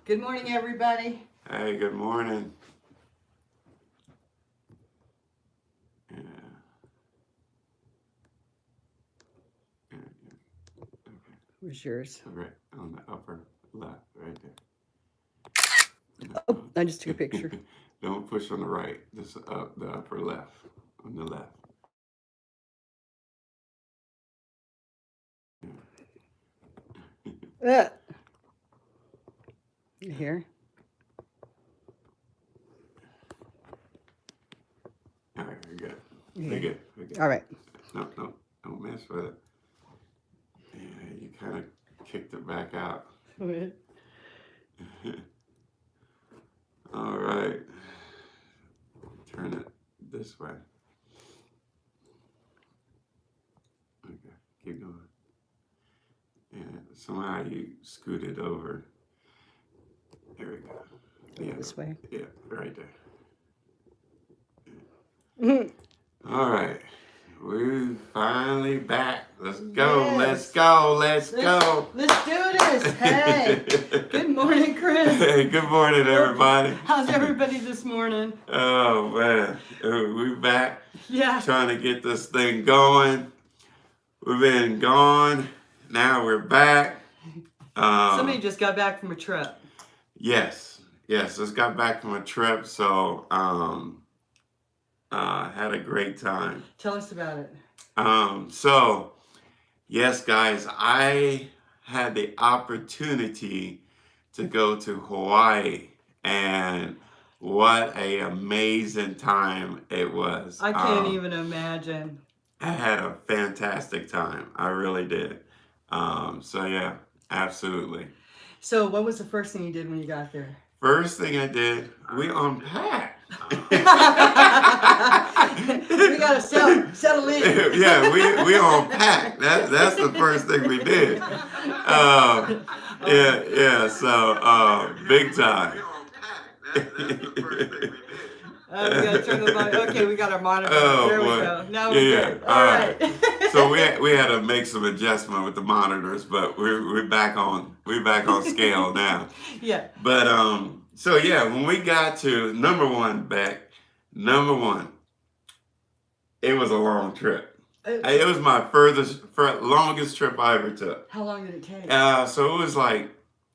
Good morning, everybody. Hey, good morning. Yeah. Yeah. Okay. Where's yours? Right on the upper left, right there. Oh, I just took a picture. Don't push on the right. Just up the upper left. On the left. Uh, Here. All right, we're good. Yeah. We're good. We're good. All right. No, don't mess with it. Yeah, you kind of kicked it back out. All right. Turn it this way. Okay, keep going. And somehow you scoot it over. There we go. Yeah, This way. Yeah, right there. All right. We're finally back. Let's go. Yes. Let's go. Let's go. Let's do this. Hey. Good morning, Chris. Hey, good morning, everybody. How's everybody this morning? Oh, man. We're back Yeah. trying to get this thing going. We've been gone. Now we're back. Somebody just got back from a trip. Yes, just got back from a trip, so had a great time. Tell us about it. So yes, guys, I had the opportunity to go to Hawaii, and what a amazing time it was. I can't even imagine. I had a fantastic time. I really did. So yeah, absolutely. So what was the first thing you did when you got there? First thing I did, we unpacked. We gotta settle in. Yeah, we unpacked. That's the first thing we did. So big time. We gotta turn the volume. Okay, we got our monitor. Oh, there boy. we go. Now we're good. All right. So we had to make some adjustment with the monitors, but we're back on scale now. Yeah. But so yeah, when we got to number one, it was a long trip. It was my longest trip I ever took. How long did it take? So it was like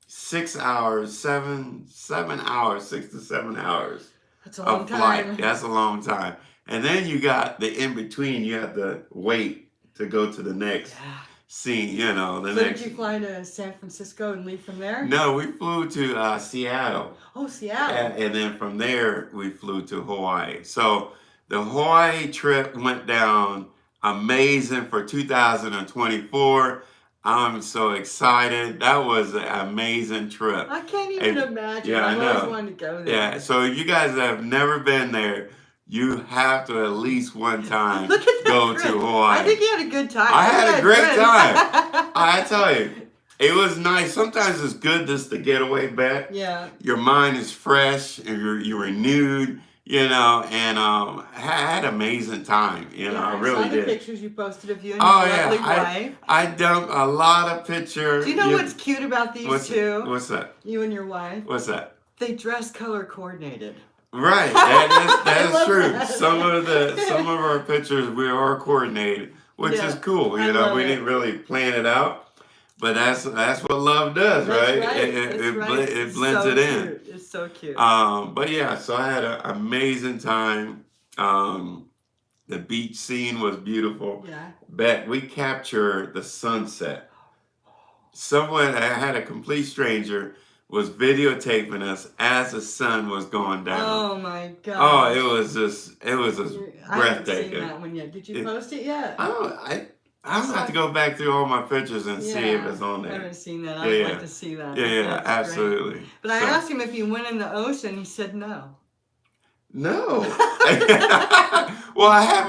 6 hours, 6 to 7 hours. That's a long flight. time. That's a long time. And then you got the in between. You have to wait to go to the next scene. So did you fly to San Francisco and leave from there? No, we flew to Seattle. Oh, Seattle. And then from there, we flew to Hawaii. So the Hawaii trip went down amazing for 2024. I'm so excited. That was an amazing trip. I can't even imagine. Yeah, I I've always know. wanted to go there. Yeah, so you guys that have never been there, you have to at least one time Look at that go trip. to Hawaii. I think you had a good time. I had a great time. I tell you, it was nice. Sometimes it's good just to get away back. Yeah. Your mind is fresh and you're renewed, and I had an amazing time. I really saw the did. pictures you posted of you and your lovely wife. I dumped a lot of pictures. Do you know what's cute about these two? What's that? You and your wife. What's that? They dress color coordinated. Right, that is true. That. Some of our pictures we are coordinated, which is cool. I love We it. didn't really plan it out, but that's what love does, right? It blends so it in. Cute. It's so cute. But yeah, so I had an amazing time. The beach scene was beautiful. Yeah. We captured the sunset. Someone, I had a complete stranger, was videotaping us as the sun was going down. Oh my god. Oh, it was just breathtaking. I haven't seen that one yet. Did you post it yet? I'll have to go back through all my pictures and see if it's on there. I haven't seen that. I'd like to see that. Yeah, That's absolutely. great. But I asked him if he went in the ocean. He said no. No. Well, I had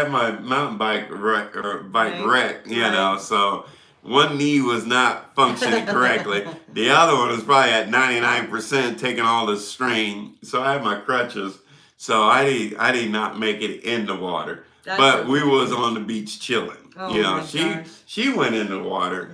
my mountain bike wreck, so one knee was not functioning correctly. The other one was probably at 99%, taking all the strain. So I had my crutches. So I did not make it in the water. But we was on the beach chilling. Oh she went in the water,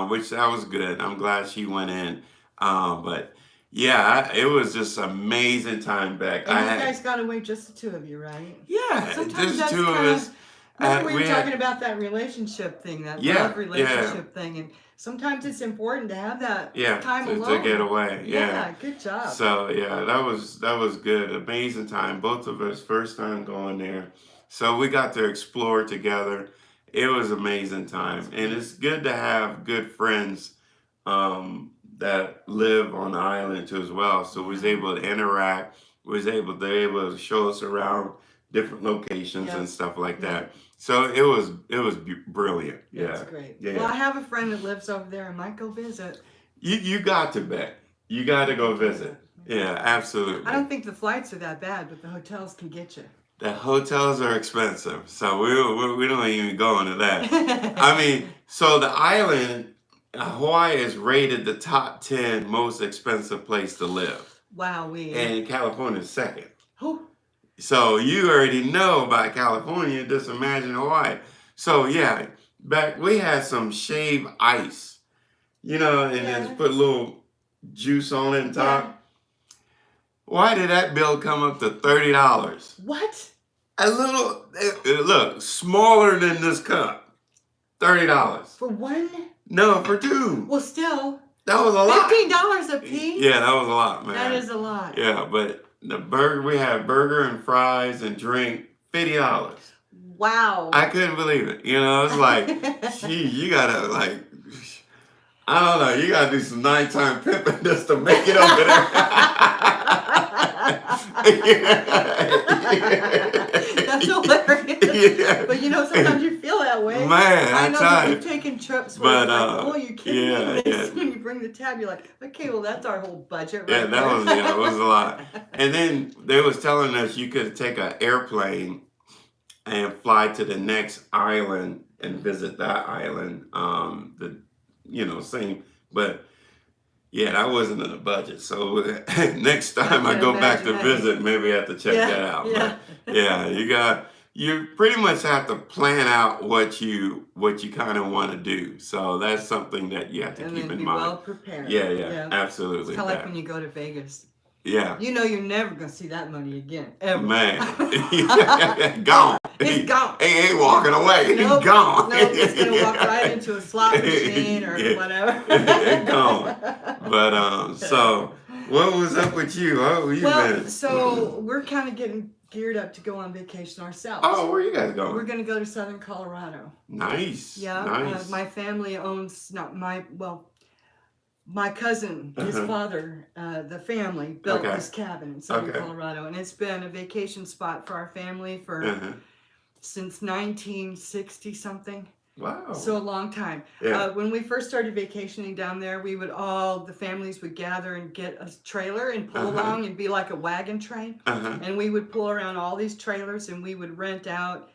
which that was good. I'm glad she went in. But yeah, it was just amazing time back. And you guys got away just the two of you, right? Yeah, Sometimes just that's two of kind us. of. Remember we were talking about that relationship thing, that love relationship thing, and sometimes it's important to have that time alone. To get away. Yeah, good job. So yeah, that was good. Amazing time. Both of us first time going there. So we got to explore together. It was amazing time. And it's good to have good friends that live on the island too as well. So we was able to interact. We was able to show us around different locations and stuff like that. So it was brilliant. Yeah. That's great. Yeah. Well, I have a friend that lives over there. I might go visit. You got to bet. You got to go visit. Yeah, absolutely. I don't think the flights are that bad, but the hotels can get you. The hotels are expensive, so we don't even go into that. I mean, so the island, Hawaii is rated the top 10 most expensive place to live. Wow, and California is second. Who? So you already know about California, just imagine Hawaii. So yeah, we had some shaved ice, and just put a little juice on it on top. Yeah. Why did that bill come up to $30? What? A little, look, smaller than this cup. $30. For one? No, for two. Well, still. That was a lot. $15 a piece? Yeah, that was a lot, man. That is a lot. Yeah, but the burger, we had burger and fries and drink, $50. Wow. I couldn't believe it. It's like, gee, you gotta I don't know, you gotta do some nighttime pimping just to make it over there. That's hilarious. Yeah. But sometimes you feel that way. Man, I know that you've taken trips where you kidding me? When you bring the tab, you're like, okay, well that's our whole budget. Right that was a lot. And then they was telling us you could take an airplane and fly to the next island and visit that island. Same, but yeah, that wasn't in the budget. So next time I go back to visit, maybe I have to check that out. Yeah. But yeah, you pretty much have to plan out what you kind of want to do. So that's something that you have to keep in mind. Well prepared. Yeah, absolutely. It's kind of like when you go to Vegas. Yeah. You're never going to see that money again, ever. Man. Gone. It's gone. He ain't walking away. Nope. He's gone. No, he's going to walk right into a slot machine or whatever. It's gone. But, so, what was up with you? How you been? So, we're kind of getting geared up to go on vacation ourselves. Oh, where you guys going? We're going to go to southern Colorado. Nice. Yeah. Nice. My family owns, my cousin, his father, the family built this cabin in southern Colorado, and it's been a vacation spot for our family since 1960 something. Wow. So a long time. Yeah. When we first started vacationing down there, the families would gather and get a trailer and pull along and be like a wagon train. And we would pull around all these trailers and we would rent out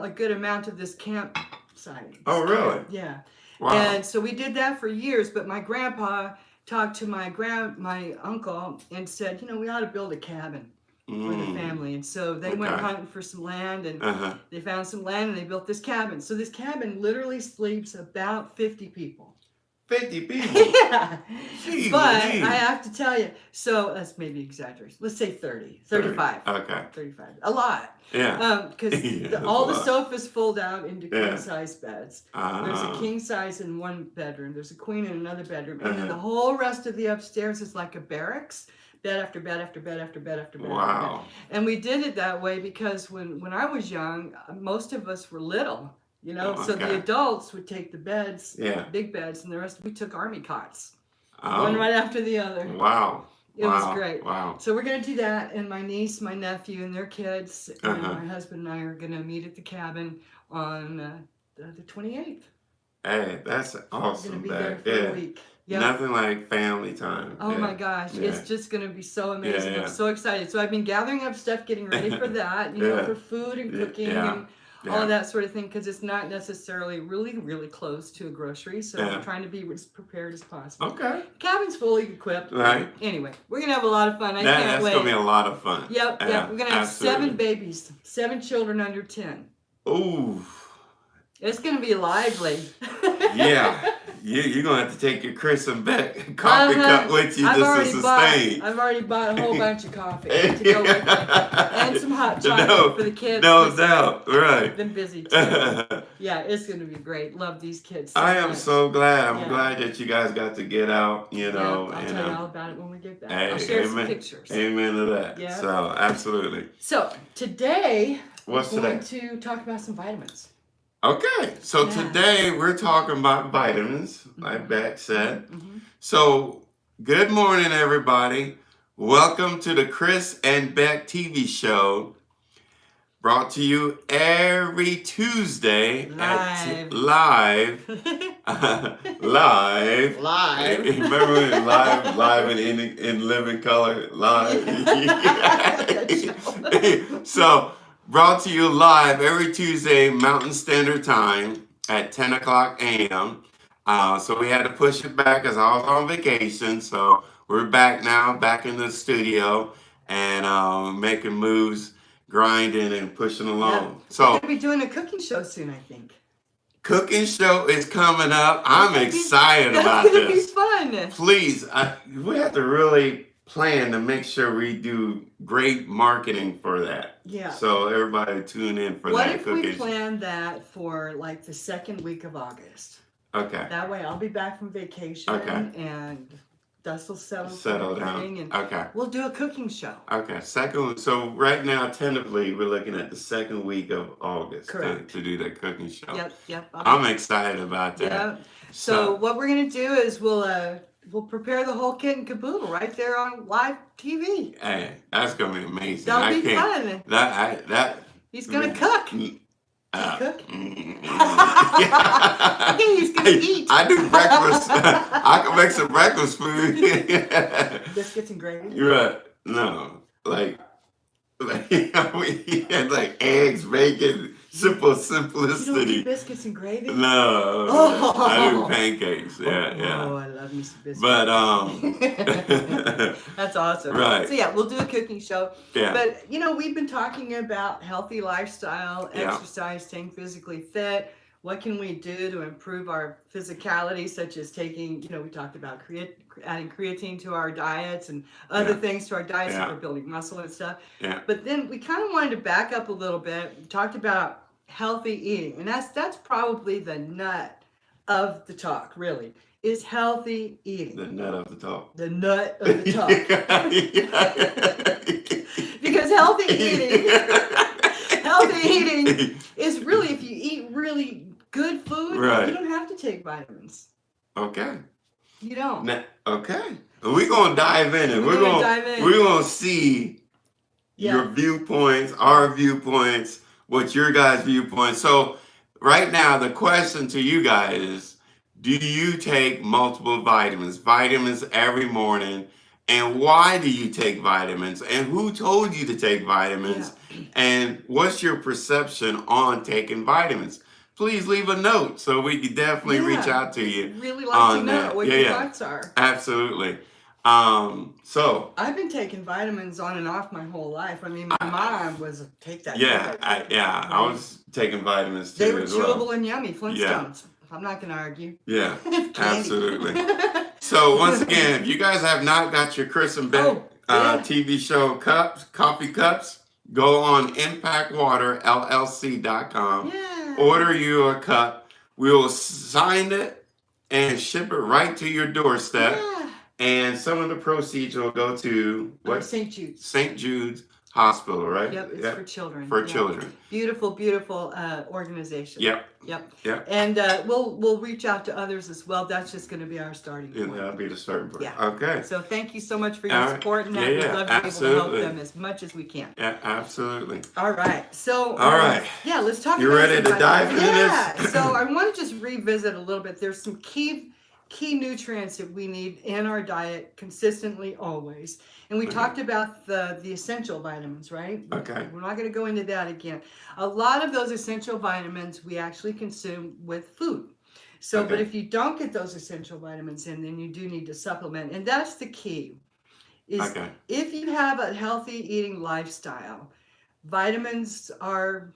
a good amount of this campsite. Oh, really? Yeah. Wow. And so we did that for years, but my grandpa talked to my uncle and said, we ought to build a cabin for the family. And so they went hunting for some land and they found some land and they built this cabin. So this cabin literally sleeps about 50 people. 50 people? Yeah. Jeez, but I have to tell you, so that's maybe exaggeration. Let's say 30, 35. Okay. 35. A lot. Yeah. Because all the sofas fold out into king-size beds. There's a king-size in one bedroom. There's a queen in another bedroom. And then the whole rest of the upstairs is like a barracks. Bed after bed after bed after bed after bed. Wow. After bed. And we did it that way because when I was young, most of us were little. So the adults would take the beds, big beds, and the rest we took army cots. One right after the other. Wow. It was great. Wow. So we're going to do that, and my niece, my nephew, and their kids, and my husband and I are going to meet at the cabin on the 28th. Hey, that's awesome. We're going to be there for a week. Yep. Nothing like family time. Oh my gosh, it's just going to be so amazing. I'm so excited. So I've been gathering up stuff, getting ready for that, for food and cooking and all of that sort of thing, because it's not necessarily really, really close to a grocery. So I'm trying to be as prepared as possible. Okay. Cabin's fully equipped. Right. Anyway, we're going to have a lot of fun. I can't wait. That's going to be a lot of fun. Yep. We're going to have 7 babies, 7 children under 10. Ooh. It's going to be lively. Yeah. You're gonna have to take your Chris and Bec coffee cup with you just to sustain. I've already bought a whole bunch of coffee to go with me, and some hot chocolate for the kids. No doubt, right? I've been busy too. Yeah, it's gonna be great. Love these kids. I am so glad. I'm glad that you guys got to get out. You know, I'll tell you all about it when we get back. Hey, I'll share some pictures. Amen to that. Yeah. So absolutely. So today, we're going to talk about some vitamins. Okay, so today we're talking about vitamins, like Bec said. So, good morning, everybody. Welcome to the Chris and Bec TV show, brought to you every Tuesday live. Live. Remember when live in living color, live. So. Brought to you live every Tuesday, Mountain Standard Time at 10 o'clock a.m. So we had to push it back because I was on vacation. So we're back now, back in the studio and making moves, grinding and pushing along. Yeah. So we're going to be doing a cooking show soon, I think. Cooking show is coming up. I'm excited about this. It's going to be fun. Please, we have to really plan to make sure we do great marketing for that. Yeah. So everybody tune in for that. What if we plan that for like the second week of August? Okay. That way I'll be back from vacation and dust will settle down. And okay. We'll do a cooking show. Okay. So right now, tentatively, we're looking at the second week of August to do that cooking show. Yep. I'm excited about that. Yep. So what we're going to do is we'll prepare the whole kit and caboodle right there on live TV. Hey, that's gonna be amazing. That'll be fun. He's gonna cook. Cook? He's gonna eat. I do breakfast. I can make some breakfast food. Biscuits and gravy. You're right. No, like eggs, bacon. Simplicity. You don't do biscuits and gravy? No, I do pancakes. Yeah. Oh, I love me some biscuits. But that's awesome. Right. So we'll do a cooking show. Yeah. But we've been talking about healthy lifestyle, exercise, staying physically fit. What can we do to improve our physicality, such as taking, we talked about adding creatine to our diets and other things to our diets if we're building muscle and stuff. Yeah. But then we kind of wanted to back up a little bit. We talked about healthy eating, and that's probably the nut of the talk, really, is healthy eating. The nut of the talk. The nut of the talk. Because healthy eating is really, if you eat really good food, you don't have to take vitamins. Okay. You don't. Okay. We're gonna dive in and we're gonna see your viewpoints, our viewpoints, what's your guys' viewpoints. So right now the question to you guys is, do you take multiple vitamins every morning? And why do you take vitamins? And who told you to take vitamins? And what's your perception on taking vitamins? Please leave a note so we can definitely reach out to you. Really like to know what your thoughts are. Absolutely. So I've been taking vitamins on and off my whole life. I mean, my mom was take that. I was taking vitamins too. They were chewable and yummy, Flintstones. I'm not going to argue. Yeah, absolutely. So once again, if you guys have not got your Chris and Bec TV show coffee cups, go on impactwaterllc.com. Yeah. Order you a cup. We will sign it and ship it right to your doorstep. Yeah. And some of the proceeds will go to St. Jude's. St. Jude's Hospital, right? Yep, it's for children. For children. Beautiful organization. Yep. And we'll reach out to others as well. That's just going to be our starting point. That'll be the starting point. Yeah. Okay. So thank you so much for your support, and we'd love to be able to help them as much as we can. Yeah, absolutely. All right. So. All right. Let's talk. You ready to dive into this? Yeah. So I want to just revisit a little bit. There's some key nutrients that we need in our diet consistently, always. And we talked about the essential vitamins, right? Okay. We're not going to go into that again. A lot of those essential vitamins we actually consume with food. So, but if you don't get those essential vitamins in, then you do need to supplement. And that's the key. Is if you have a healthy eating lifestyle, vitamins are,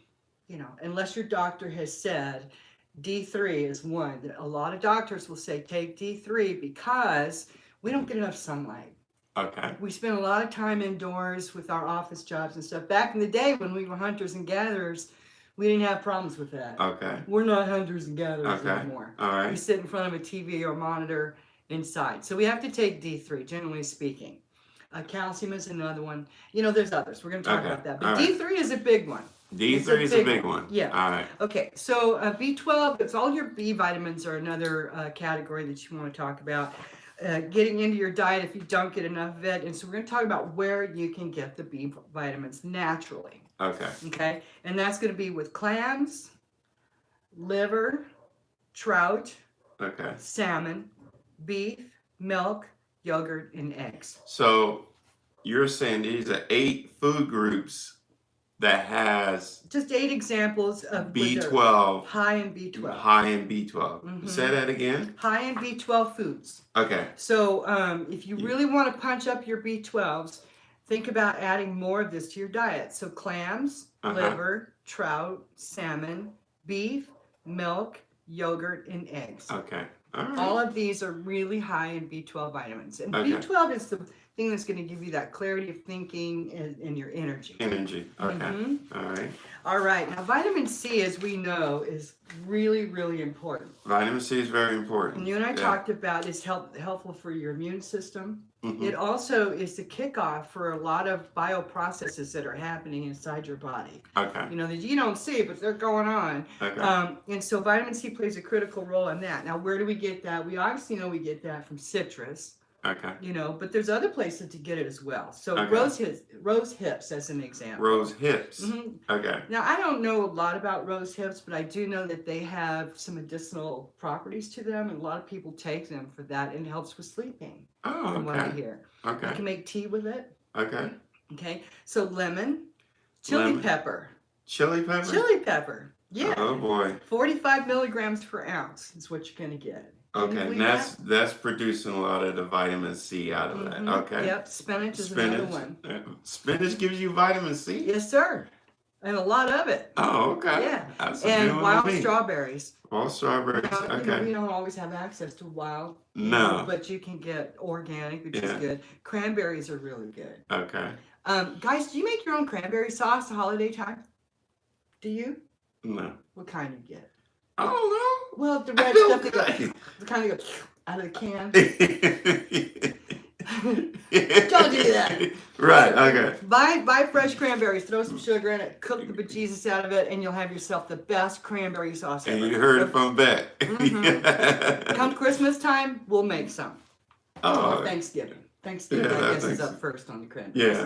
unless your doctor has said, D3 is one that a lot of doctors will say take D3 because we don't get enough sunlight. Okay. We spend a lot of time indoors with our office jobs and stuff. Back in the day when we were hunters and gatherers, we didn't have problems with that. Okay. We're not hunters and gatherers anymore. All right. We sit in front of a TV or monitor inside. So we have to take D3, generally speaking. Calcium is another one. You know, there's others. We're going to talk about that. But D3 is a big one. D3 is a big one. Yeah. All right. Okay. So B12, it's all your B vitamins are another category that you want to talk about. Getting into your diet if you don't get enough of it. And so we're going to talk about where you can get the B vitamins naturally. Okay. Okay. And that's going to be with clams, liver, trout, salmon, beef, milk, yogurt, and eggs. So you're saying these are 8 food groups that has just 8 examples of B12, high in B12. High in B12. Say that again. High in B12 foods. Okay. So if you really want to punch up your B12s, think about adding more of this to your diet. So clams, liver, trout, salmon, beef, milk, yogurt, and eggs. Okay. All right. All of these are really high in B12 vitamins. And B12 is the thing that's going to give you that clarity of thinking and your energy. Energy. Okay. All right. All right. Now, vitamin C, as we know, is really, really important. Vitamin C is very important. And you and I talked about it's helpful for your immune system. It also is the kickoff for a lot of bioprocesses that are happening inside your body. Okay. You know, that you don't see, but they're going on. Okay. And so vitamin C plays a critical role in that. Now, where do we get that? We obviously know we get that from citrus. Okay. You know, but there's other places to get it as well. So rose hips as an example. Rose hips. Okay. Now, I don't know a lot about rose hips, but I do know that they have some medicinal properties to them, and a lot of people take them for that, and it helps with sleeping. Oh, from what I hear. Okay. You can make tea with it. Okay. Okay. So lemon, chili pepper. Chili pepper? Chili pepper. Yeah. Oh boy. 45 milligrams per ounce is what you're going to get. Okay, and that's producing a lot of the vitamin C out of that. Okay. Yep, spinach is another one. Spinach gives you vitamin C? Yes, sir. And a lot of it. Oh, okay. Yeah. That's and wild strawberries. Wild strawberries. You know, we don't always have access to wild. No. But you can get organic, which is good. Cranberries are really good. Okay. Guys, do you make your own cranberry sauce the holiday time? Do you? No. What kind do you get? I don't know. Well, the red stuff that goes, the kind that goes out of the can. Don't do that. Right, okay. Buy fresh cranberries, throw some sugar in it, cook the bejesus out of it, and you'll have yourself the best cranberry sauce ever. And you heard it from Bec. Come Christmas time, we'll make some. Oh. Thanksgiving. Thanksgiving, I guess, is up first on the cranberries.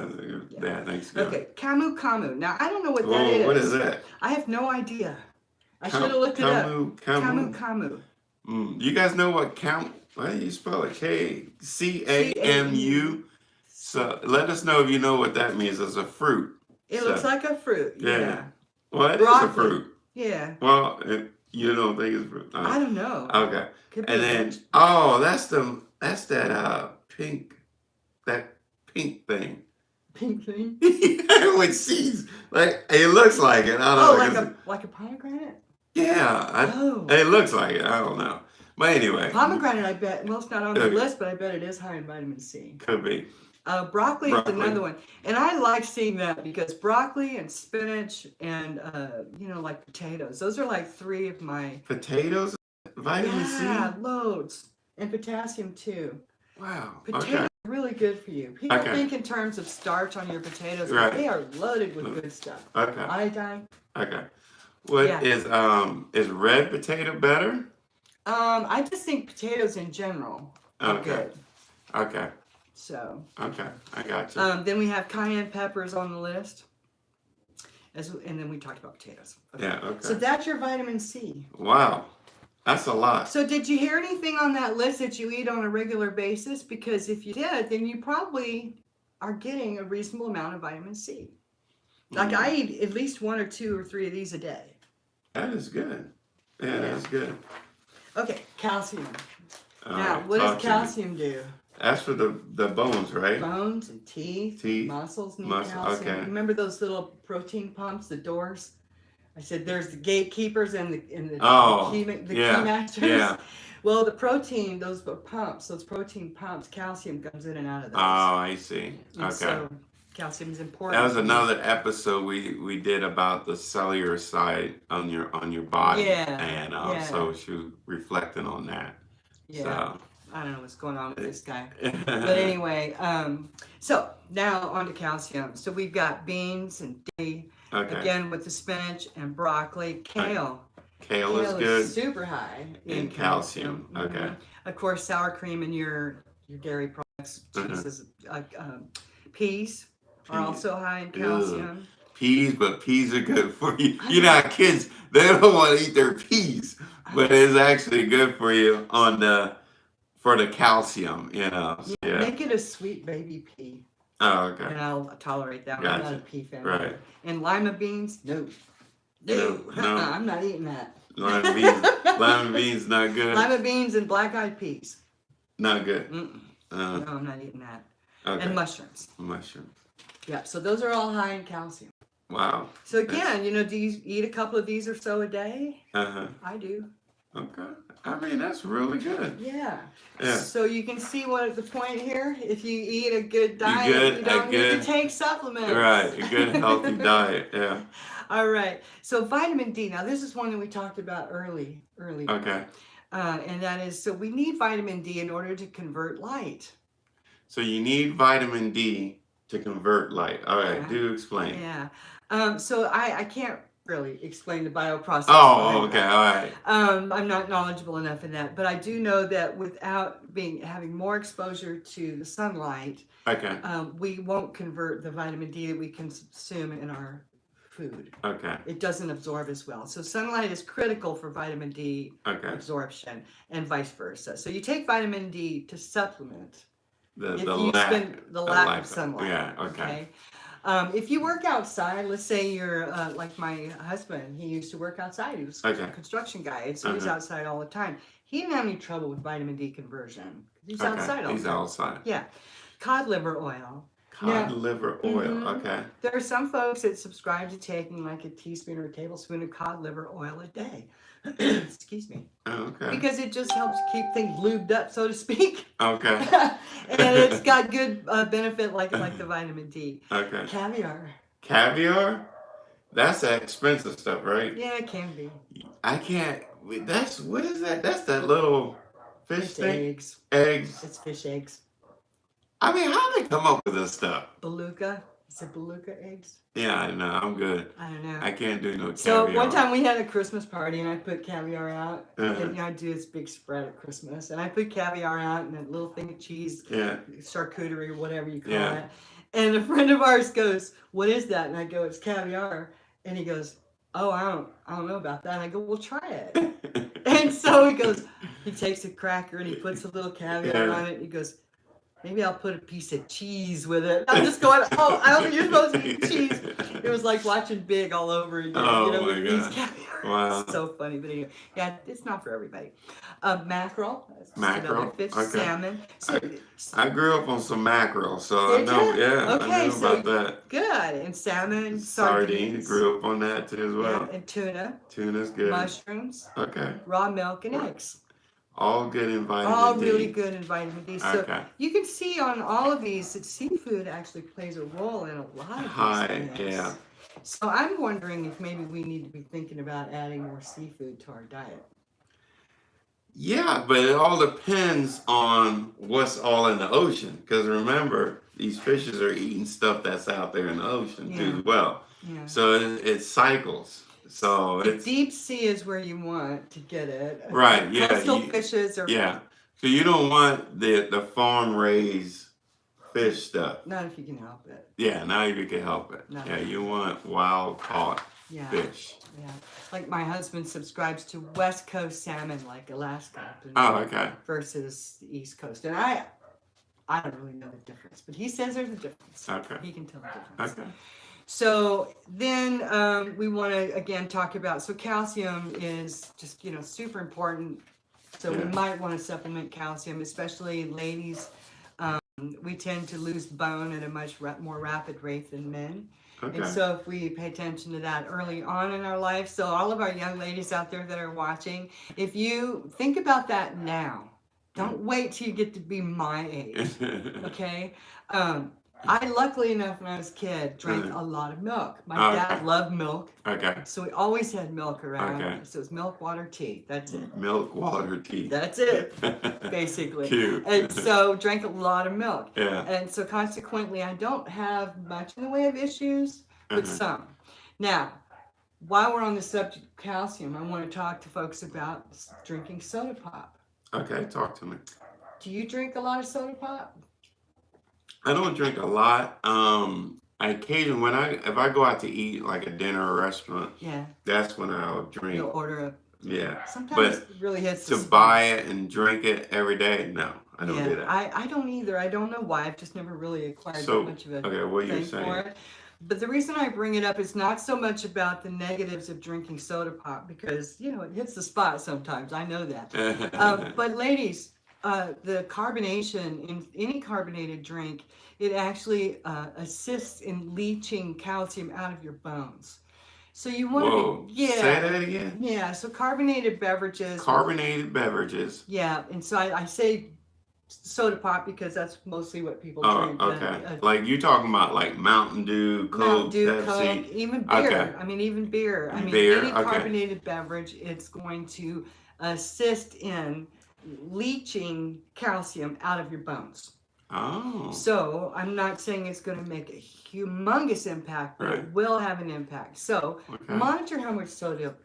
Yeah, Thanksgiving. Okay, camu. Now, I don't know what that is. What is that? I have no idea. I should have looked it up. Camu. You guys know what how do you spell it? CAMU. So let us know if you know what that means as a fruit. It looks like a fruit. Yeah. Well, it is a fruit. Yeah. Well, you don't think it's fruit? I don't know. Okay. And then that pink thing. Pink thing? With seeds. Like it looks like it. I don't know. Like a pomegranate? Yeah. It looks like it. I don't know. But anyway. Pomegranate, I bet. Well, it's not on the list, but I bet it is high in vitamin C. Could be. Broccoli is another one. And I like seeing that because broccoli and spinach and, like potatoes. Those are like 3 of my... Potatoes? Vitamin C? Yeah, loads. And potassium too. Wow. Potatoes are really good for you. People think in terms of starch on your potatoes, but they are loaded with good stuff. Okay. Iodine. Okay. What is red potato better? I just think potatoes in general are good. Okay. So. Okay, I got you. Then we have cayenne peppers on the list. And then we talked about potatoes. Okay. Yeah, okay. So that's your vitamin C. Wow. That's a lot. So did you hear anything on that list that you eat on a regular basis? Because if you did, then you probably are getting a reasonable amount of vitamin C. Like I eat at least 1 or 2 or 3 of these a day. That is good. Yeah, that's good. Okay, calcium. Now, what does calcium do? That's for the bones, right? Bones and teeth. Muscles need calcium. Okay. Remember those little protein pumps, the doors? I said there's the gatekeepers and the key yeah, masters. yeah. Well, the protein, those protein pumps, calcium comes in and out of those. Oh, I see. And Okay. so calcium is important. That was another episode we did about the cellular side on your body. Yeah. And so she was reflecting on that. Yeah. So. I don't know what's going on with this guy. But anyway, so now on to calcium. So we've got beans and again with the spinach and broccoli, kale. Kale is good. Super high in calcium. Okay. Mm-hmm. Of course, sour cream and your dairy products, cheeses, peas are also high in calcium. Peas, but peas are good for you. You know, kids, they don't want to eat their peas, but it's actually good for you for the calcium, you know. Yeah. Make it a sweet baby pea. Oh, okay. And I'll tolerate that. Gotcha. I'm not a pea fan. Right. And lima beans, no. I'm not eating that. Lima beans not good. Lima beans and black-eyed peas. Not good. No, I'm not eating that. Okay. And mushrooms. Mushrooms. Yeah, so those are all high in calcium. Wow. So again, do you eat a couple of these or so a day? I do. Okay. I mean, that's really good. Yeah. Yeah. So you can see what the point here. If you eat a good diet, you don't need to take supplements. Right. A good healthy diet. Yeah. All right. So vitamin D. Now this is one that we talked about early. Okay. And that is, so we need vitamin D in order to convert light. So you need vitamin D to convert light. All right. Do explain. Yeah. So I can't really explain the bioprocess. Oh, okay, all right. I'm not knowledgeable enough in that, but I do know that without having more exposure to the sunlight, we won't convert the vitamin D that we consume in our food. Okay. It doesn't absorb as well. So sunlight is critical for vitamin D absorption and vice versa. So you take vitamin D to supplement the lack of sunlight. Yeah, okay. If you work outside, let's say you're like my husband, he used to work outside. He was a construction guy, so he's outside all the time. He didn't have any trouble with vitamin D conversion. He's outside all the time. He's outside. Yeah. Cod liver oil. Liver oil, okay. There are some folks that subscribe to taking like a teaspoon or a tablespoon of cod liver oil a day. Excuse me. Okay. Because it just helps keep things lubed up, so to speak. Okay. And it's got good benefit like the vitamin D. Okay. Caviar. Caviar? That's that expensive stuff, right? Yeah, it can be. I can't. What is that? That's that little fish thing? Eggs. Eggs? It's fish eggs. I mean, how do they come up with this stuff? Beluga. Is it beluga eggs? Yeah, I know. I'm good. I don't know. I can't do no caviar. So one time we had a Christmas party and I put caviar out. And I do this big spread at Christmas. And I put caviar out and that little thing of cheese, charcuterie or whatever you call it. And a friend of ours goes, "What is that?" And I go, "It's caviar." And he goes, "Oh, I don't know about that." And I go, "Well, try it." And so he takes a cracker and he puts a little caviar on it. And he goes, "Maybe I'll put a piece of cheese with it." I'm just going, "Oh, I don't think you're supposed to eat cheese." It was like watching Big all over again. Oh, my with God. these caviar. Wow. It's so funny, but anyway, it's not for everybody. Mackerel. Mackerel. Fish, okay. Salmon. So, I grew up on some mackerel, so I know. Yeah, okay, I know about that. Good. And salmon, sardines. Grew up on that too as well. Yeah, and tuna. Tuna's good. Mushrooms. Okay. Raw milk and eggs. All good in vitamin D. All really good in vitamin D. So you can see on all of these that seafood actually plays a role in a lot of these things. Yeah. So I'm wondering if maybe we need to be thinking about adding more seafood to our diet. Yeah, but it all depends on what's all in the ocean. Because remember, these fishes are eating stuff that's out there in the ocean too as well. Yeah. So it cycles. So the deep sea is where you want to get it. Right, yeah. Coastal fishes are... Yeah. So you don't want the farm-raised fish stuff. Not if you can help it. Yeah, not if you can help it. Yeah, you want wild-caught fish. Yeah. Like my husband subscribes to West Coast salmon, like Alaska. Versus the East Coast. And I don't really know the difference, but he says there's a difference. Okay. He can tell the difference. Okay. So then we want to, again, talk about, so calcium is just, super important. So we might want to supplement calcium, especially ladies. We tend to lose bone at a much more rapid rate than men. Okay. And so if we pay attention to that early on in our life, so all of our young ladies out there that are watching, if you think about that now, don't wait till you get to be my age, okay? I, luckily enough, when I was a kid, drank a lot of milk. My dad loved milk. Okay. So we always had milk around. Okay. So it's milk, water, tea. That's it. Milk, water, tea. That's it, basically. Cute. And so drank a lot of milk. Yeah. And so consequently, I don't have much in the way of issues, but some. Now, while we're on the subject of calcium, I want to talk to folks about drinking soda pop. Okay, talk to me. Do you drink a lot of soda pop? I don't drink a lot. I occasionally if I go out to eat like a dinner or a restaurant, that's when I'll drink. You'll order a. Yeah. Sometimes it really hits to buy it and drink it every day, no, I don't do that. I don't either. I don't know why. I've just never really acquired that much of it. Okay, what you're saying? For it. But the reason I bring it up is not so much about the negatives of drinking soda pop, because it hits the spot sometimes. I know that. But ladies, the carbonation in any carbonated drink, it actually assists in leaching calcium out of your bones. So you want to, say that again. Yeah, so carbonated beverages. Carbonated beverages. Yeah, and so I say soda pop because that's mostly what people drink. Okay. Like you talking about like Mountain Dew, Coke, Pepsi. Coke, even beer. Okay. I mean, even beer. I mean, beer, any carbonated beverage, it's going to assist in leaching calcium out of your bones. Oh. So I'm not saying it's going to make a humongous impact, but it will have an impact. So monitor how much soda,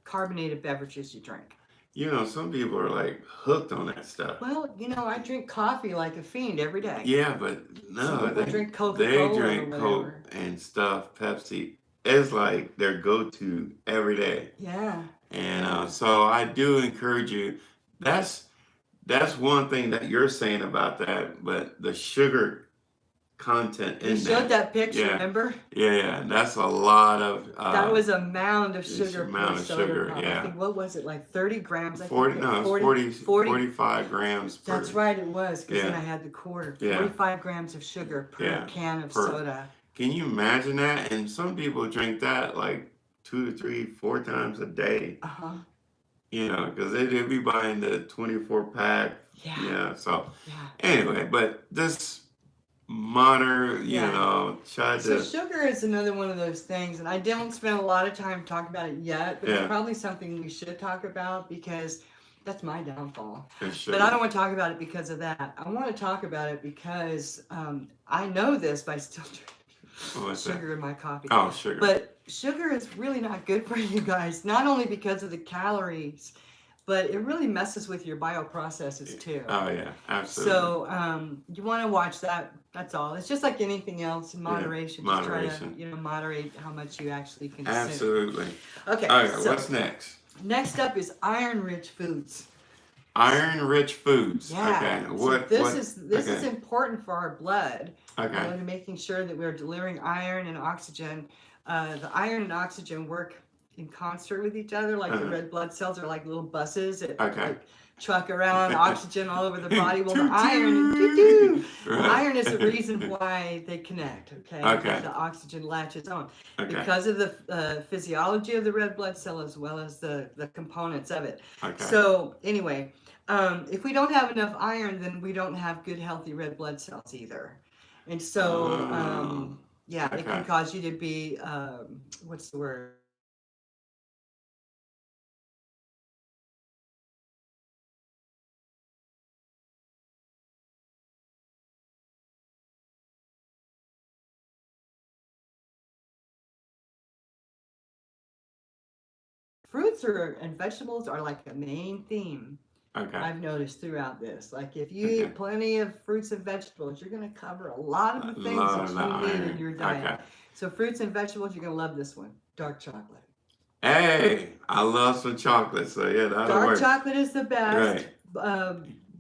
carbonated beverages you drink. Some people are like hooked on that stuff. Well, I drink coffee like a fiend every day. Yeah, but no, they drink Coca-Cola. They drink Coke and stuff, Pepsi. It's like their go-to every day. Yeah. And so I do encourage you. That's one thing that you're saying about that, but the sugar content in you showed that picture, remember? Yeah, that's a lot of. That was a mound of sugar. Amount of sugar, I think, what was it, like 30 grams? 45 grams. That's right, it was, because then I had the quarter. 45 grams of sugar per can of soda. Can you imagine that? And some people drink that like 2, 3, 4 times a day. Because they'd be buying the 24-pack. So anyway, but this try to. So sugar is another one of those things, and I don't spend a lot of time talking about it yet, but it's probably something we should talk about because that's my downfall. But I don't want to talk about it because of that. I want to talk about it because I know this, but I still drink sugar in my coffee. Oh, sugar. But sugar is really not good for you guys, not only because of the calories, but it really messes with your bioprocesses too. Oh yeah, absolutely. So you want to watch that. That's all. It's just like anything else in moderation. Yeah, just try to moderate how much you actually consume. Absolutely. Okay. All right. So what's next? Next up is iron-rich foods. Iron-rich foods. Yeah. Okay. This is important for our blood. Okay. Making sure that we're delivering iron and oxygen. The iron and oxygen work in concert with each other, like the red blood cells are like little buses that like truck around oxygen all over the body. Well, the iron is the reason why they connect. Okay. The oxygen latches on because of the physiology of the red blood cell as well as the components of it. So anyway, if we don't have enough iron, then we don't have good healthy red blood cells either, and so it can cause you to be what's the word? Fruits and vegetables are like a main theme. I've noticed throughout this. Like if you eat plenty of fruits and vegetables, you're going to cover a lot of the things that you need in your diet. So fruits and vegetables, you're going to love this one. Dark chocolate. Hey, I love some chocolate. So yeah, that'll work. Dark chocolate is the best.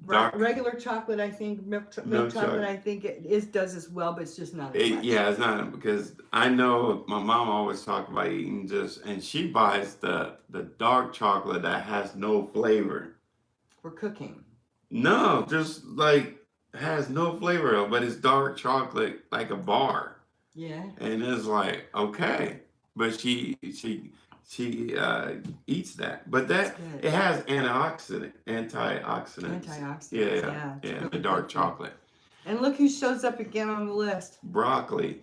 Regular chocolate, I think, milk chocolate, I think it does as well, but it's just not as much. Yeah, it's not, because I know my mom always talked about eating and she buys the dark chocolate that has no flavor. For cooking. No, just like has no flavor, but it's dark chocolate like a bar. Yeah. And it's like, okay, but she eats that, but that it has antioxidants. Antioxidants. Yeah, Yeah. It's really the dark good for you. chocolate. And look who shows up again on the list. Broccoli.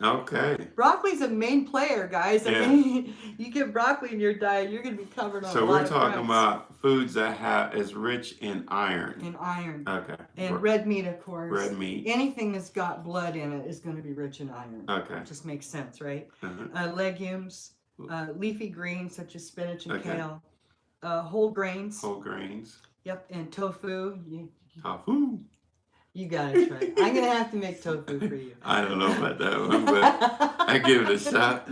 Okay. Broccoli's a main player, guys. I Yeah. mean, you get broccoli in your diet, you're going to be covered on a lot of So we're talking fronts. about foods that is rich in iron. In iron. Okay. And red meat, of course. Red meat. Anything that's got blood in it is going to be rich in iron. Okay. It just makes sense, right? Legumes, leafy greens such as spinach and kale, whole grains. Whole grains. Yep, and tofu. Tofu. You got it right. I'm going to have to make tofu for you. I don't know about that one, but I give it a shot.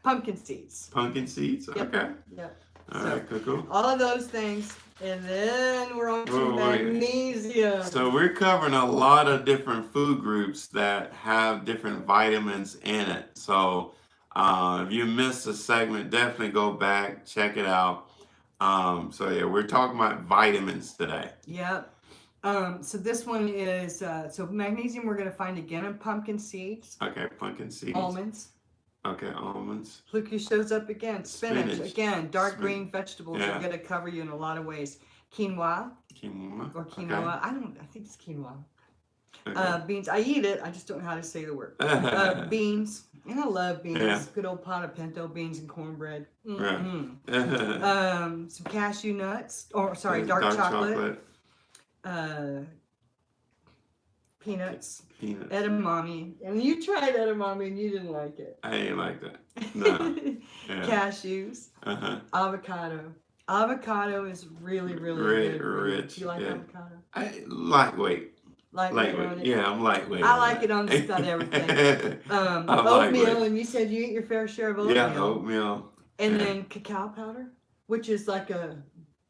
Pumpkin seeds. Pumpkin seeds? Yep. Okay. Yep. All right, cool. All of those things. And then we're on to magnesium. So we're covering a lot of different food groups that have different vitamins in it. So if you missed a segment, definitely go back, check it out. So yeah, we're talking about vitamins today. Yep. So this one is, so magnesium we're going to find again in pumpkin seeds. Okay, pumpkin seeds. Almonds. Okay, almonds. Look who shows up again. Spinach. Again, dark green vegetables are going to cover you in a lot of ways. Quinoa. Or quinoa. Okay. I think it's quinoa. Okay. Beans. I eat it. I just don't know how to say the word. Beans. And I love beans. Yeah. Good old pot of pinto beans and cornbread. Mm-hmm. Some cashew nuts. Or, sorry, dark chocolate. Peanuts, edamame, and you tried edamame and you didn't like it. I didn't like that. No. Cashews, avocado. Avocado is really good. Rich. Do you like avocado? Lightweight. Lightweight. Yeah, I'm lightweight. I like it on just about everything. Oatmeal, and you said you eat your fair share of oatmeal. Yeah, oatmeal. And then cacao powder, which is like a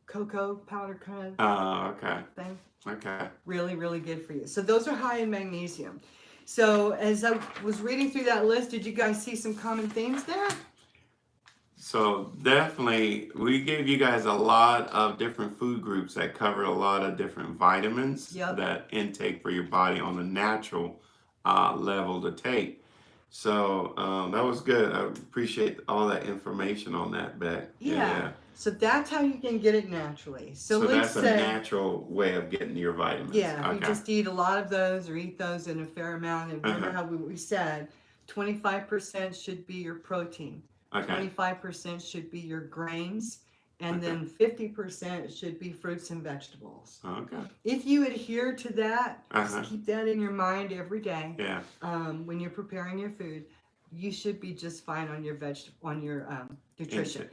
cocoa powder kind of thing. Okay. Really good for you. So those are high in magnesium. So as I was reading through that list, did you guys see some common themes there? So definitely, we gave you guys a lot of different food groups that cover a lot of different vitamins that intake for your body on a natural level to take. So that was good. I appreciate all that information on that, Bec. Yeah. So that's how you can get it naturally. So that's a natural way of getting your vitamins. Yeah, you just eat a lot of those or eat those in a fair amount. And remember how we said 25% should be your protein. 25% should be your grains. And then 50% should be fruits and vegetables. If you adhere to that, just keep that in your mind every day. Yeah. When you're preparing your food, you should be just fine on your nutrition.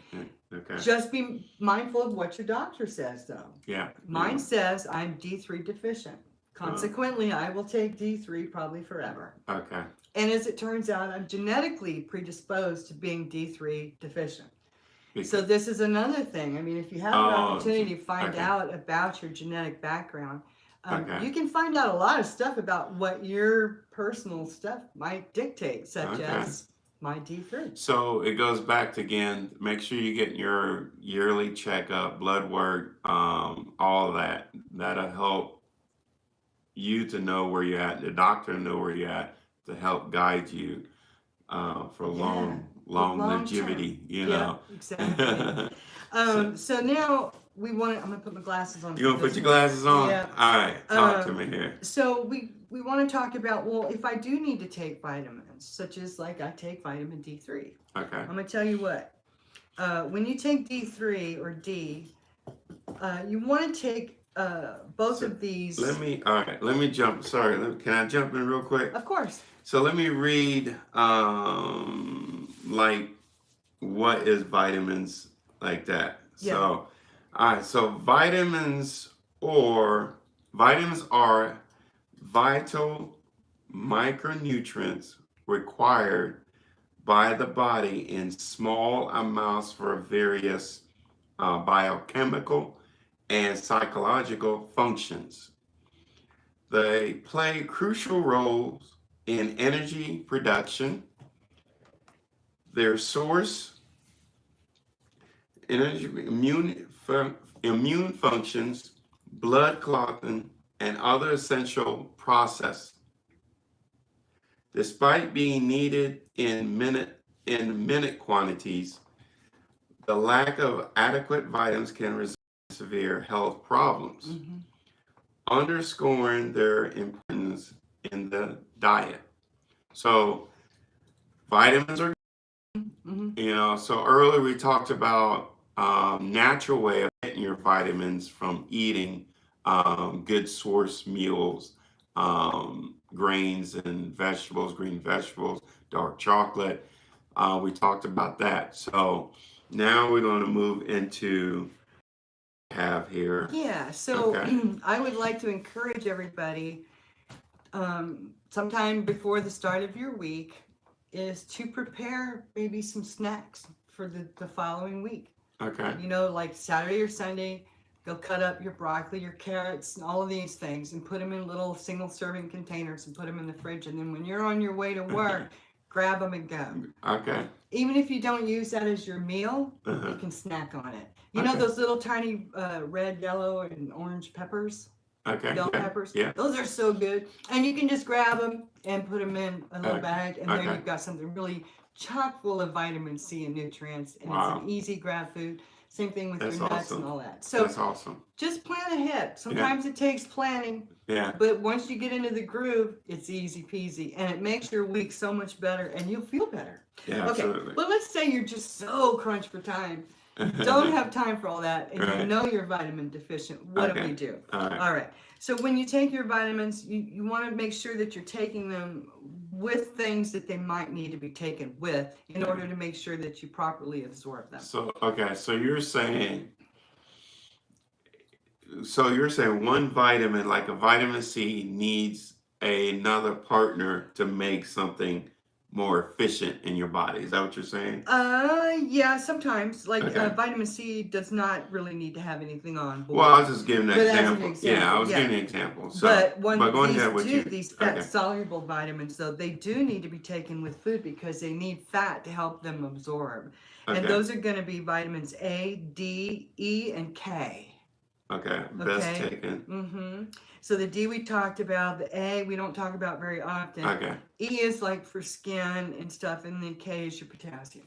Just be mindful of what your doctor says, though. Yeah. Mine says I'm D3 deficient. Consequently, I will take D3 probably forever. Okay. And as it turns out, I'm genetically predisposed to being D3 deficient. So this is another thing. I mean, if you have an opportunity to find out about your genetic background, you can find out a lot of stuff about what your personal stuff might dictate, such as my D3. So it goes back to, again, make sure you get your yearly checkup, blood work, all that. That'll help you to know where you're at, the doctor to know where you're at, to help guide you for long longevity, you know. Exactly. So now I'm gonna put my glasses on. You gonna put your glasses on? Yeah. All right, talk to me here. So we want to talk about, well, if I do need to take vitamins, such as like I take vitamin D3. Okay. I'm gonna tell you what. When you take D3 or D, you want to take both of these. Let me jump. Sorry, can I jump in real quick? Of course. So let me read like what is vitamins like that. Yeah. So all right, so vitamins are vital micronutrients required by the body in small amounts for various biochemical and psychological functions. They play crucial roles in energy production. Their source, immune functions, blood clotting, and other essential process. Despite being needed in minute quantities, the lack of adequate vitamins can result in severe health problems, underscoring their importance in the diet. So vitamins are, so earlier we talked about natural way of getting your vitamins from eating good source meals, grains and vegetables, green vegetables, dark chocolate. We talked about that. So now we're going to move into have here. Yeah, so Okay. I would like to encourage everybody sometime before the start of your week is to prepare maybe some snacks for the following week. Okay. You know, like Saturday or Sunday, go cut up your broccoli, your carrots, and all of these things and put them in little single serving containers and put them in the fridge. And then when you're on your way to work, grab them and go. Okay. Even if you don't use that as your meal, you can snack on it. You know those little tiny red, yellow, and orange peppers? Bell peppers? Yeah. Those are so good. And you can just grab them and put them in a little bag, and there you've got something really chock full of vitamin C and nutrients, and it's an easy grab food. Same thing with your nuts and all that. So that's awesome. Just plan ahead. Sometimes it takes planning. Yeah. But once you get into the groove, it's easy peasy, and it makes your week so much better, and you'll feel better. Yeah, absolutely. But let's say you're just so crunched for time. Don't have time for all that, and you know you're vitamin deficient. What do we do? All right. So when you take your vitamins, you want to make sure that you're taking them with things that they might need to be taken with in order to make sure that you properly absorb them. So you're saying one vitamin, like a vitamin C, needs another partner to make something more efficient in your body. Is that what you're saying? Yeah, sometimes. Like vitamin C does not really need to have anything on board. Well, I was just giving an example. Yeah, I was giving an example. So, but these fat-soluble vitamins, though, they do need to be taken with food because they need fat to help them absorb. And those are going to be vitamins A, D, E, and K. Okay, best taken. So the D we talked about, the A we don't talk about very often. E is like for skin and stuff, and then K is your potassium.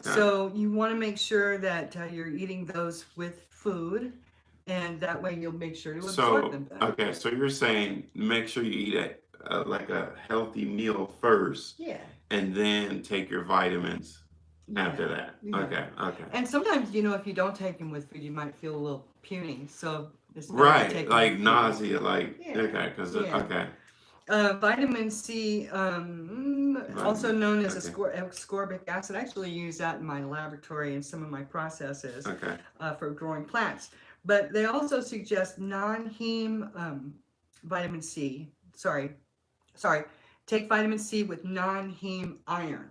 So you want to make sure that you're eating those with food, and that way you'll make sure to absorb them better. Okay, so you're saying make sure you eat like a healthy meal first. Yeah. And then take your vitamins after that. Okay. And sometimes, if you don't take them with food, you might feel a little puny. So it's like nausea, vitamin C, also known as ascorbic acid. I actually use that in my laboratory in some of my processes for growing plants. But they also suggest non-heme vitamin C. Sorry. Take vitamin C with non-heme iron.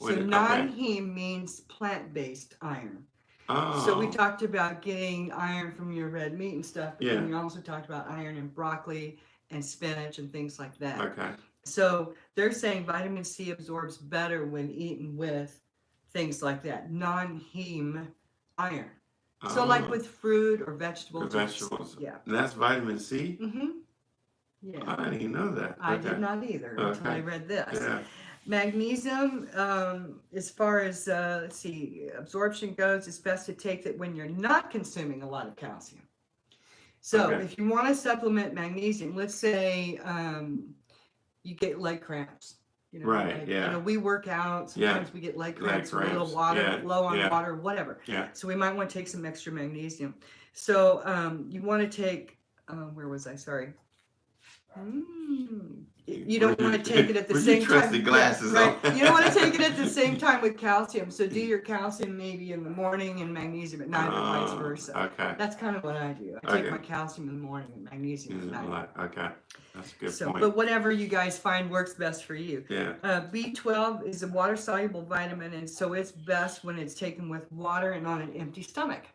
So non-heme means plant-based iron. Oh. So we talked about getting iron from your red meat and stuff, but then we also talked about iron in broccoli and spinach and things like that. Okay. So they're saying vitamin C absorbs better when eaten with things like that, non-heme iron. So like with fruit or vegetables. Yeah. And that's vitamin C? Yeah. I didn't even know that. I did not either until I read this. Yeah. Magnesium, as far as, absorption goes, it's best to take that when you're not consuming a lot of calcium. So if you want to supplement magnesium, let's say you get leg cramps. We work out, sometimes we get leg cramps, a little water, low on water, whatever. Yeah. So we might want to take some extra magnesium. So you want to take, where was I? Sorry. You don't want to take it at the same time. Glasses on. You don't want to take it at the same time with calcium. So do your calcium maybe in the morning and magnesium at night, or vice versa. Okay. That's kind of what I do. I take my calcium in the morning and magnesium at night. Okay. That's a good point. But whatever you guys find works best for you. Yeah. B12 is a water-soluble vitamin, and so it's best when it's taken with water and on an empty stomach.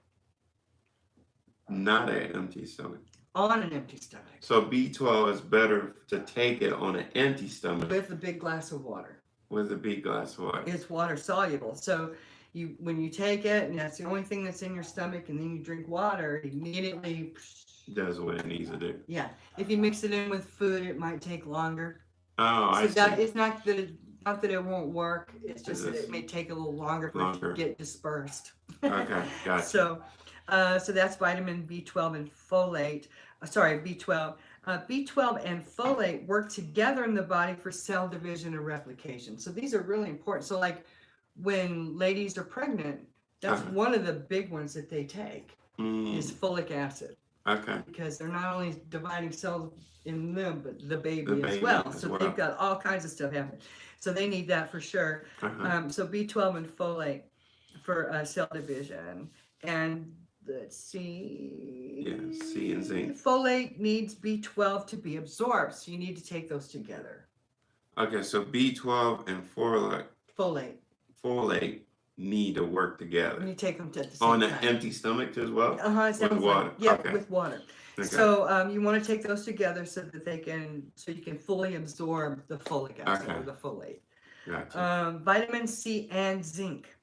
Not an empty stomach. On an empty stomach. So B12 is better to take it on an empty stomach. With a big glass of water. With a big glass of water. It's water soluble. So when you take it, and that's the only thing that's in your stomach, and then you drink water, it immediately does what it needs to do. Yeah. If you mix it in with food, it might take longer. Oh, I So see. that it's not that it won't work. It's just that it may take a little longer for it to get dispersed. Okay, gotcha. So that's vitamin B12 and folate. Sorry, B12. B12 and folate work together in the body for cell division and replication. So these are really important. So like when ladies are pregnant, that's one of the big ones that they take is folic acid. Okay. Because they're not only dividing cells in them, but the baby as well. So they've got all kinds of stuff happening. So they need that for sure. So B12 and folate for cell division. And let's see. Yeah, C and zinc. Folate needs B12 to be absorbed. So you need to take those together. Okay, so B12 and folate need to work together. And you take them at the same on time. an empty stomach as well? With water. With water. Okay. So you want to take those together so that you can fully absorb the folic acid or the folate. Gotcha. Vitamin C and zinc.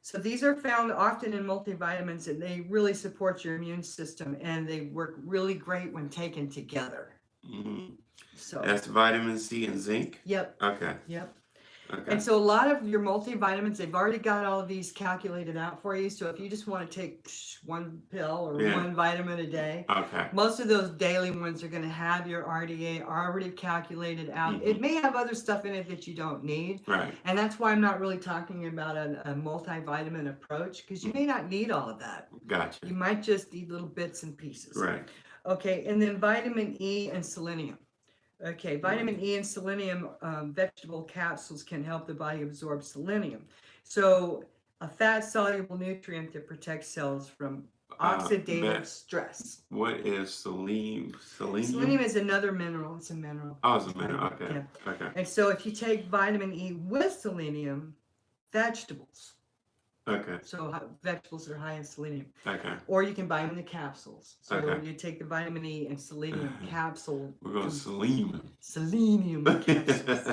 So these are found often in multivitamins, and they really support your immune system, and they work really great when taken together. So that's vitamin C and zinc? Yep. Okay. Yep. Okay. And so a lot of your multivitamins, they've already got all of these calculated out for you. So if you just want to take one pill or one vitamin a day, most of those daily ones are going to have your RDA already calculated out. It may have other stuff in it that you don't need. Right. And that's why I'm not really talking about a multivitamin approach, because you may not need all of that. Gotcha. You might just need little bits and pieces. Right. Okay. And then vitamin E and selenium. Okay, vitamin E and selenium, vegetable capsules can help the body absorb selenium. So a fat-soluble nutrient that protects cells from oxidative stress. What is selenium? Selenium is another mineral. It's a mineral. Oh, it's a mineral. Okay. Yeah. Okay. And so if you take vitamin E with selenium, vegetables. Okay. So vegetables are high in selenium. Okay. Or you can buy them in the capsules. So you take the vitamin E and selenium capsule. We're going selenium. Selenium capsules.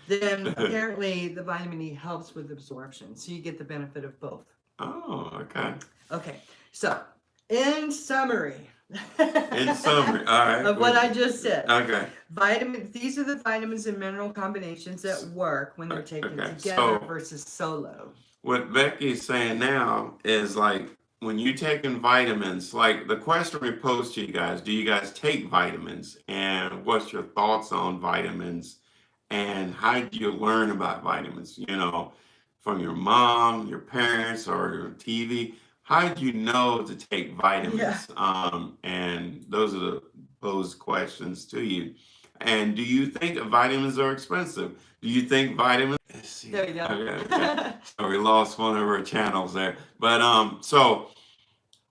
Then apparently the vitamin E helps with absorption. So you get the benefit of both. Oh, okay. Okay. So in summary. All right. Of what I just said. Okay. These are the vitamins and mineral combinations that work when they're taken together versus solo. What Becky's saying now is like when you're taking vitamins, like the question we posed to you guys, do you guys take vitamins? And what's your thoughts on vitamins? And how do you learn about vitamins? You know, from your mom, your parents, or your TV? How do you know to take vitamins? And those are the posed questions to you. And do you think vitamins are expensive? Do you think vitamins? Let's see. There you go. Okay. So we lost one of our channels there. But so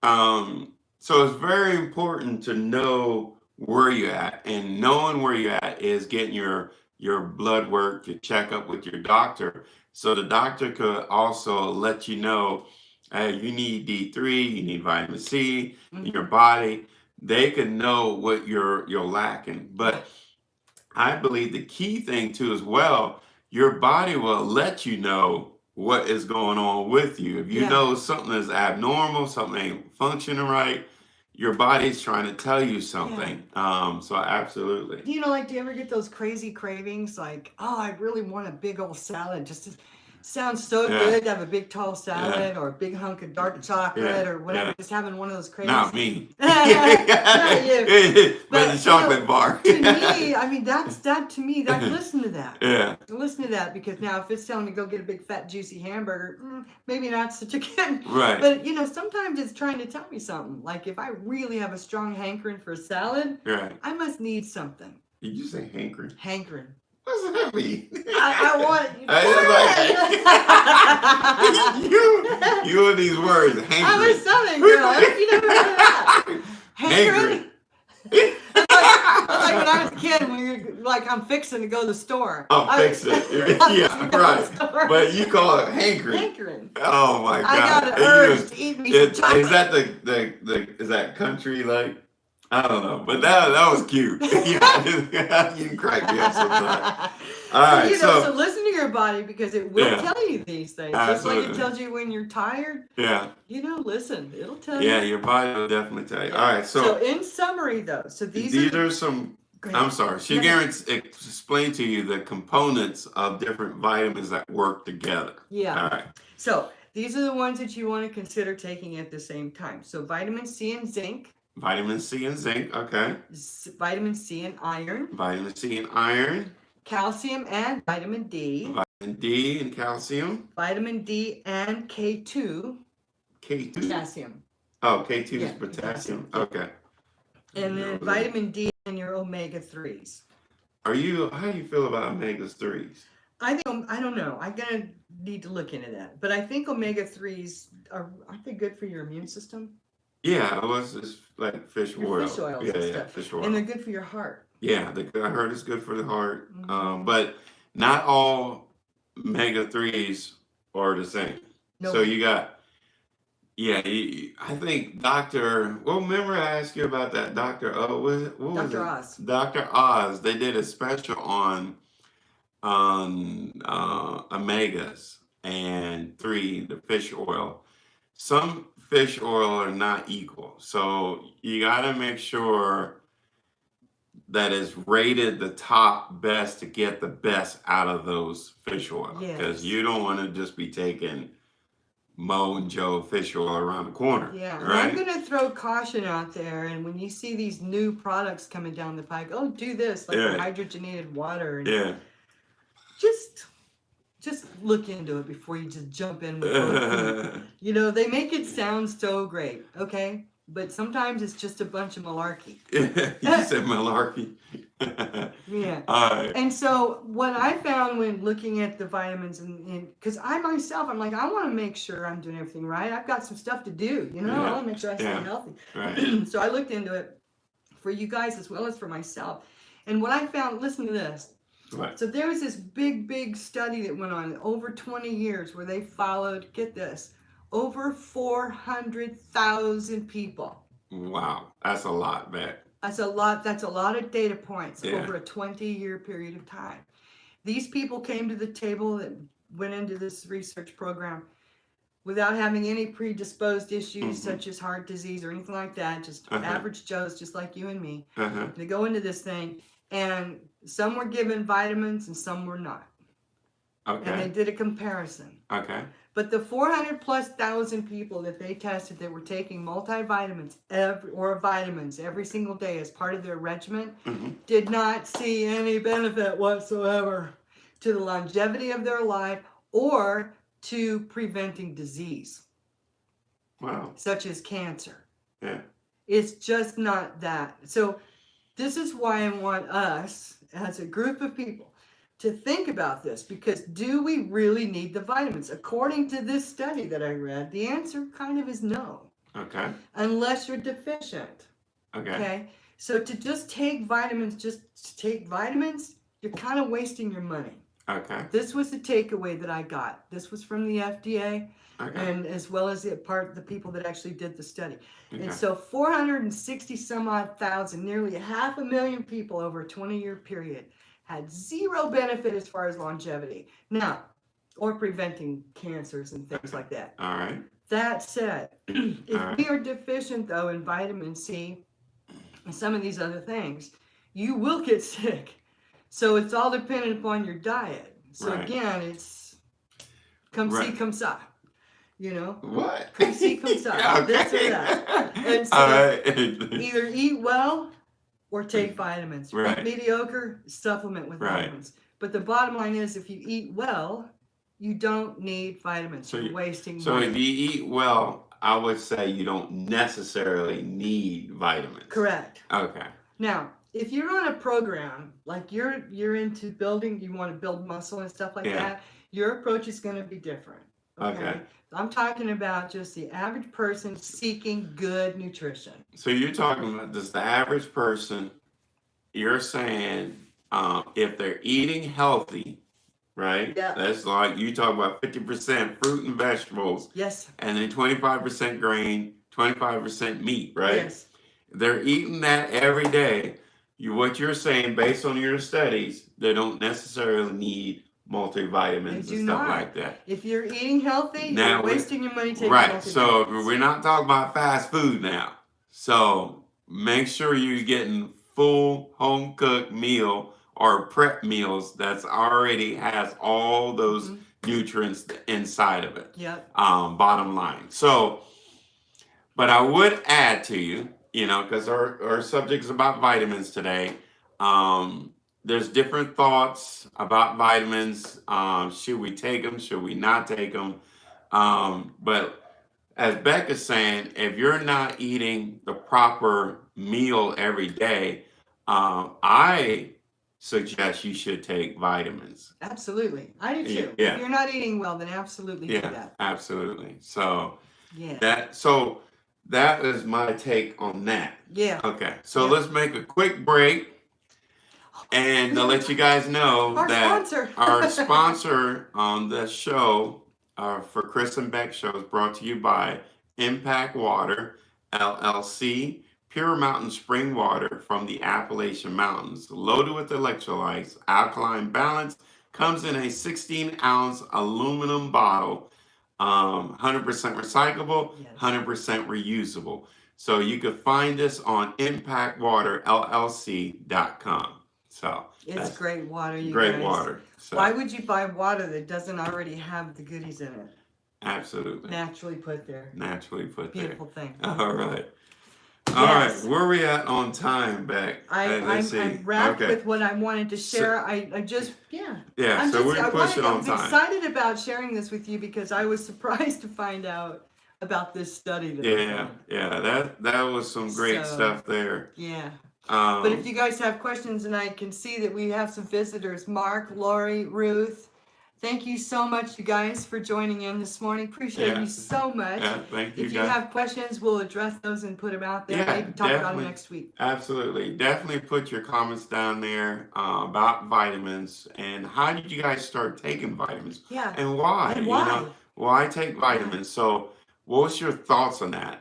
it's very important to know where you're at, and knowing where you're at is getting your blood work, your checkup with your doctor. So the doctor could also let you know, you need D3, you need vitamin C in your body. They could know what you're lacking. But I believe the key thing too as well, your body will let you know what is going on with you. If you know something is abnormal, something ain't functioning right, your body's trying to tell you something. So absolutely. You know, like, do you ever get those crazy cravings? Like, oh, I really want a big old salad. Sounds so good to have a big tall salad or a big hunk of dark chocolate or whatever. Just having one of those cravings. Not me. Not you. But the chocolate bar. To me, I mean, to me, listen to that. Yeah. Listen to that, because now if it's telling me to go get a big fat juicy hamburger, maybe not such a good. Right. But you know, sometimes it's trying to tell me something. Like if I really have a strong hankering for a salad, I must need something. Did you say hankering? Hankering. What's that mean? I want you and these words, hankering. I'm a Southern girl. You never heard of that? Hankering. Like when I was a kid, when you're like, I'm fixing to go to the store. I'm fixing. Yeah, right. But you call it hankering. Hankering. Oh my God. I got an urge to eat me some chocolate. Is that is that country like? I don't know, but that was cute. You can crack me up sometimes. All right, so listen to your body, because it will tell you these things. Just like it tells you when you're tired. Yeah. You know, listen, it'll tell you. Yeah, your body will definitely tell you. All right, so in summary, though, so these are some Great. I'm sorry. She can explain to you the components of different vitamins that work together. Yeah. All right. So these are the ones that you want to consider taking at the same time. So vitamin C and zinc. Vitamin C and zinc. Okay. Vitamin C and iron. Vitamin C and iron. Calcium and vitamin D. Vitamin D and calcium. Vitamin D and K2. K2. Potassium. Oh, K2 is potassium. Okay. And then vitamin D and your omega-3s. How do you feel about omega-3s? I don't know. I'm gonna need to look into that. But I think omega-3s aren't they good for your immune system? Yeah, it's like fish oil. Fish oils and stuff. Fish oil. And they're good for your heart. Yeah, I heard it's good for the heart. Mm-hmm. But not all omega-3s are the same. Nope. So you got, I think remember I asked you about that Dr. Dr. Oz. Dr. Oz, they did a special on omegas and 3, the fish oil. Some fish oil are not equal. So you got to make sure that is rated the top best to get the best out of those fish oil. Because you don't want to just be taking Mo and Joe fish oil around the corner. Yeah, right? I'm going to throw caution out there. And when you see these new products coming down the pike, do this, like the hydrogenated water. And just look into it before you just jump in with food. They make it sound so great, okay? But sometimes it's just a bunch of malarkey. You said malarkey. Yeah. All right. And so what I found when looking at the vitamins, and because I myself, I'm like, I want to make sure I'm doing everything right. I've got some stuff to do, I want to make sure I stay healthy. Right. So I looked into it for you guys as well as for myself. And what I found, listen to this. Right. So there was this big study that went on over 20 years where they followed, get this, over 400,000 people. Wow, that's a lot, Bec. That's a lot of data points over a 20-year period of time. These people came to the table that went into this research program without having any predisposed issues such as heart disease or anything like that, just average Joes just like you and me. They go into this thing, and some were given vitamins and some were not. Okay. And they did a comparison. Okay. But the 400,000+ people that they tested that were taking multivitamins or vitamins every single day as part of their regimen did not see any benefit whatsoever to the longevity of their life or to preventing disease. Wow. Such as cancer. Yeah. It's just not that. So this is why I want us as a group of people to think about this, because do we really need the vitamins? According to this study that I read, the answer kind of is no. Okay. Unless you're deficient. Okay. So to just take vitamins, you're kind of wasting your money. Okay. This was the takeaway that I got. This was from the FDA, and as well as the people that actually did the study. Okay. And so 460 some odd thousand, nearly 500,000 people over a 20-year period had zero benefit as far as longevity. Now, or preventing cancers and things like that. All right. That said, if we are deficient, though, in vitamin C and some of these other things, you will get sick. So it's all dependent upon your diet. So again, it's come see, come sa. What? Come see, come sa. This or that. And so either eat well or take vitamins. Right. Eat mediocre, supplement with vitamins. But the bottom line is, if you eat well, you don't need vitamins. So you're wasting money. So if you eat well, I would say you don't necessarily need vitamins. Correct. Okay. Now, if you're on a program, like you're into building, you want to build muscle and stuff like that, your approach is going to be different. Okay. I'm talking about just the average person seeking good nutrition. So you're talking about just the average person. You're saying if they're eating healthy, right? Yeah. That's like you talk about 50% fruit and vegetables. Yes. And then 25% grain, 25% meat, right? Yes. They're eating that every day. What you're saying, based on your studies, they don't necessarily need multivitamins and stuff like that. If you're eating healthy, you're wasting your money taking multivitamins. So we're not talking about fast food now. So make sure you're getting full home cooked meal or prep meals that's already has all those nutrients inside of it. Yep. Bottom line. So, but I would add to you, you know, because our subject is about vitamins today. There's different thoughts about vitamins. Should we take them? Should we not take them? But as Bec is saying, if you're not eating the proper meal every day, I suggest you should take vitamins. Absolutely. I do too. Yeah. If you're not eating well, then absolutely do that. Absolutely. So yeah. That is my take on that. Yeah. Okay. So let's make a quick break. And to let you guys know our sponsor on the show for Chris and Bec show is brought to you by Impact Water LLC, pure mountain spring water from the Appalachian Mountains, loaded with electrolytes, alkaline balance, comes in a 16-ounce aluminum bottle, 100% recyclable, 100% reusable. So you can find this on impactwaterllc.com. So it's great water, you great guys. Water. So, why would you buy water that doesn't already have the goodies in it? Absolutely. Naturally put there. Beautiful thing. All right. All right. Where are we at on time, Bec? I'm wrapped with what I wanted to share. So we're pushing on time. I'm excited about sharing this with you because I was surprised to find out about this study. That was some great stuff there. Yeah. But if you guys have questions, and I can see that we have some visitors, Mark, Lori, Ruth, thank you so much, you guys, for joining in this morning. Appreciate you so much. Yeah, thank you. If you have questions, we'll address those and put them out there. Maybe talk about them next week. Absolutely. Definitely put your comments down there about vitamins and how did you guys start taking vitamins? Yeah. And why? And why? You know, why take vitamins? So what's your thoughts on that?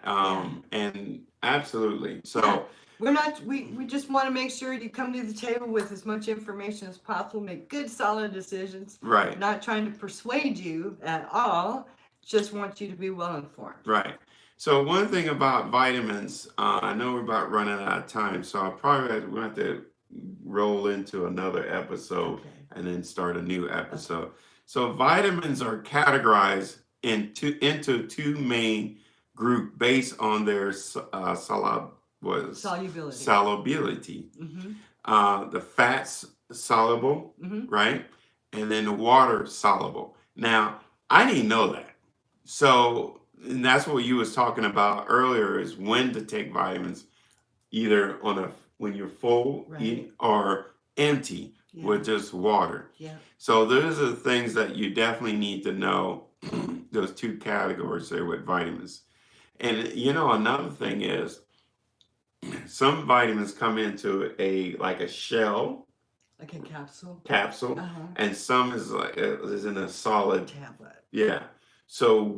And absolutely. So we just want to make sure you come to the table with as much information as possible, make good, solid decisions. Right. Not trying to persuade you at all, just want you to be well informed. Right. So one thing about vitamins, I know we're about running out of time, so I'll probably have to roll into another episode and then start a new episode. Okay. So vitamins are categorized into two main groups based on their solubility. The fats soluble, right? And then the water soluble. Now, I didn't know that. So, and that's what you was talking about earlier is when to take vitamins, either when you're full or empty with just water. Yeah. So those are the things that you definitely need to know, those two categories there with vitamins. And you know, another thing is, some vitamins come into a shell, like a capsule, and some is in a solid tablet. Yeah. So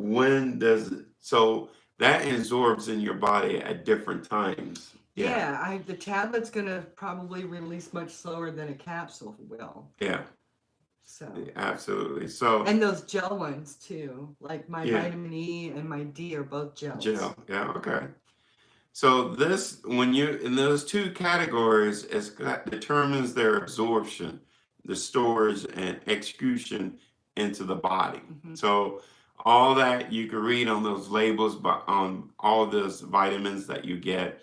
that absorbs in your body at different times. The tablet's gonna probably release much slower than a capsule will. Yeah. So absolutely. So and those gel ones too, like my vitamin E and my D are both gels. Gel. Yeah. Okay. So this, when you're in those two categories, determines their absorption, the storage and excretion into the body. So all that you can read on those labels, but on all those vitamins that you get.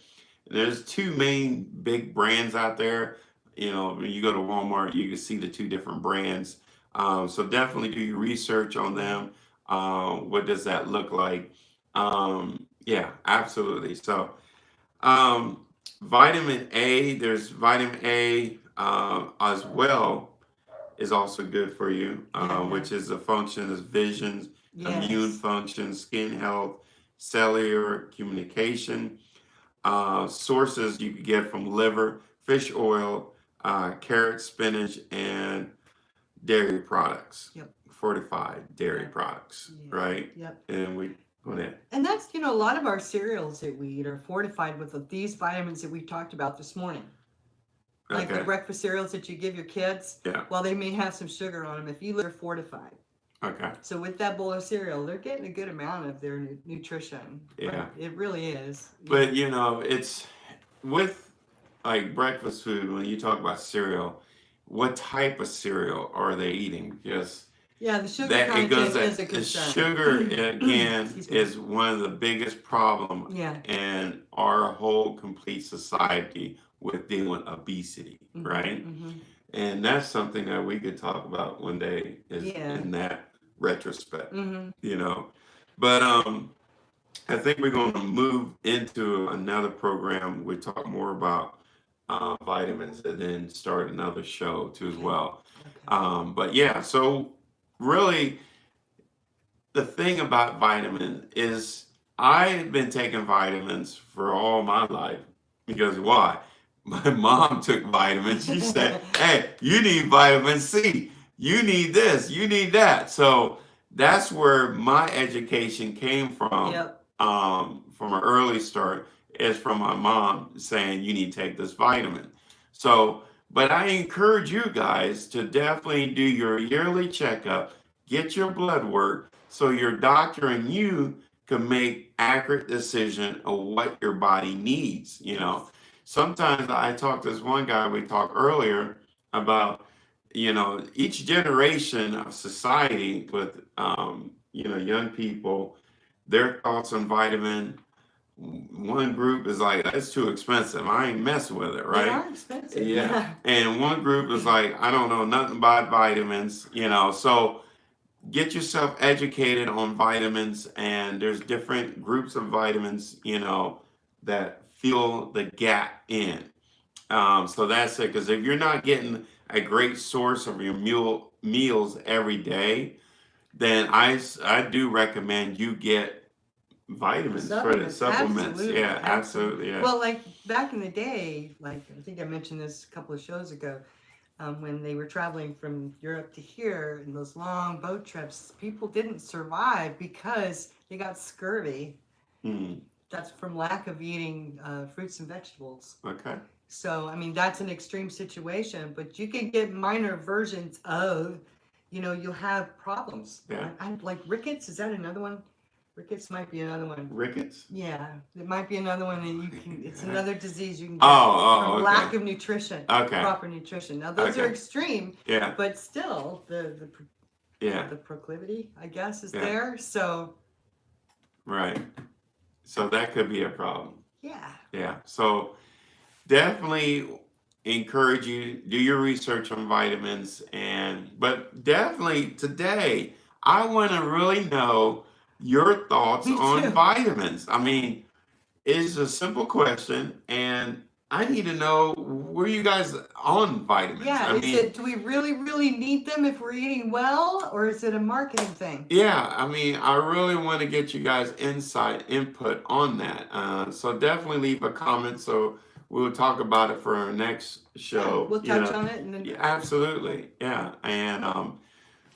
There's two main big brands out there. You know, when you go to Walmart, you can see the two different brands. So definitely do your research on them. What does that look like? Yeah, absolutely. So vitamin A, there's vitamin A as well is also good for you, which is a function of vision, immune function, skin health, cellular communication. Sources you can get from liver, fish oil, carrot, spinach, and dairy products. Fortified dairy products, right? And we put in. And that's, a lot of our cereals that we eat are fortified with these vitamins that we talked about this morning. Like the breakfast cereals that you give your kids. Well, they may have some sugar on them. If you look, they're fortified. So with that bowl of cereal, they're getting a good amount of their nutrition. It really is. But it's with like breakfast food, when you talk about cereal, what type of cereal are they eating? Because Yeah, the sugar that it goes content is that a the concern. sugar again Excuse me. is one of the biggest problem Yeah. in our whole complete society with dealing with obesity, right? Mm-hmm. And that's something that we could talk about one day is Yeah. in that retrospect, Mm-hmm. you know. But I think we're going to move into another program. We talk more about vitamins and then start another show too as Okay. well. Okay. But yeah, so really the thing about vitamin is I've been taking vitamins for all my life because why? My mom took vitamins. She said, "Hey, you need vitamin C. You need this. You need that." So that's where my education came Yep. from an early start. Is from my mom saying you need to take this vitamin. So, but I encourage you guys to definitely do your yearly checkup, get your blood work, so your doctor and you can make accurate decision of what your body needs. You know, sometimes I talked to this one guy we talked earlier about, you know, each generation of society with, you know, young people, their thoughts on vitamin. One group is like, that's too expensive. I ain't messing with it, They right? are expensive. Yeah. And one group is like, I don't know nothing about vitamins, you know. So get yourself educated on vitamins, and there's different groups of vitamins, you know, that fill the gap in. So that's it. Because if you're not getting a great source of your meals every day, then I do recommend you get vitamins for the Supplements, supplements. absolutely, Yeah, absolutely. absolutely. Yeah. Well, like back in the day, like I think I mentioned this a couple of shows ago, when they were traveling from Europe to here in those long boat trips, people didn't survive because they got scurvy. Mm, That's from lack of eating fruits and vegetables. okay. So, I mean, that's an extreme situation, but you can get minor versions of, you'll have problems. Yeah. I like rickets. Is that another one? Rickets might be another one. Rickets? Yeah, it might be another one that you can. It's another disease you can get Oh, from okay. lack of nutrition, Okay. proper nutrition. Now those are Okay. extreme, Yeah. but still Yeah. the proclivity, I guess, is Yeah. there. So Right. So that could be a problem. yeah, Yeah. So definitely encourage you do your research on vitamins, but definitely today I want to really know your thoughts me on too. vitamins. I mean, it's a simple question, and I need to know where you guys on vitamins. Yeah, I mean, do we really, really need them if we're eating well, or is it a marketing thing? yeah, I mean, I really want to get you guys input on that. So definitely leave a comment so we'll talk about it for our next show. We'll You touch know, on it and then yeah, absolutely, yeah. And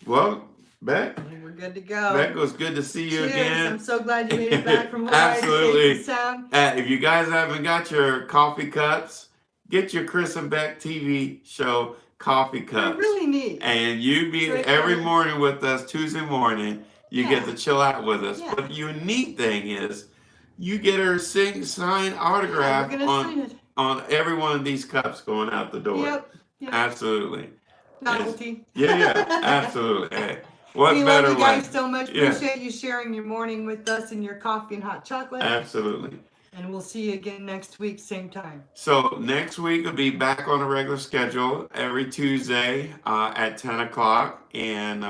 well, Beck, we're good to go. Beck, it was good to see you Cheers. again. I'm so glad you made it back from Hawaii Absolutely. safe and sound. If you guys haven't got your coffee cups, get your Chris and Beck TV show coffee cups. They're really neat. And you be every morning with us, Tuesday morning. You get to chill out with us. Yeah. But the unique thing is, you get her signed autograph we're gonna sign it. on every one of these cups going out the door. Yep. Absolutely. Novelty. Yeah, absolutely. Hey, what we better love you guys way? so much. Yeah. Appreciate you sharing your morning with us and your coffee and hot chocolate. Absolutely. And we'll see you again next week, same time. So next week we'll be back on a regular schedule every Tuesday at 10 o'clock. And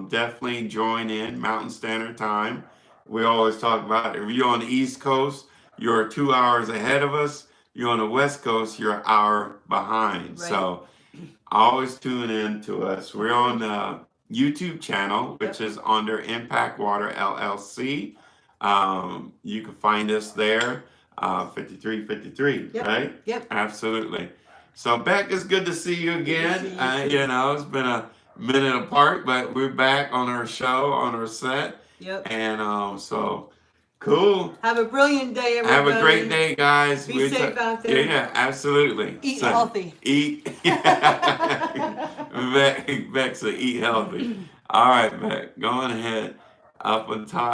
definitely join in Mountain Standard Time. We always talk about if you're on the East Coast, you're 2 hours ahead of us. You're on the West Coast, you're an hour behind. Right. So always tune in to us. We're on the YouTube channel, which is under Impact Water LLC. You can find us there. 5353, right? Yep. Absolutely. So Beck, it's good to see you again. See you You know, it's been a minute apart, but we're back on our show, on our set. Yep. And so cool. Have a brilliant day, everybody. Have a great day, guys. Be safe out there. Yeah, absolutely. Eat healthy. Eat. Beck said eat healthy. All right, Beck, go on ahead. Up on top.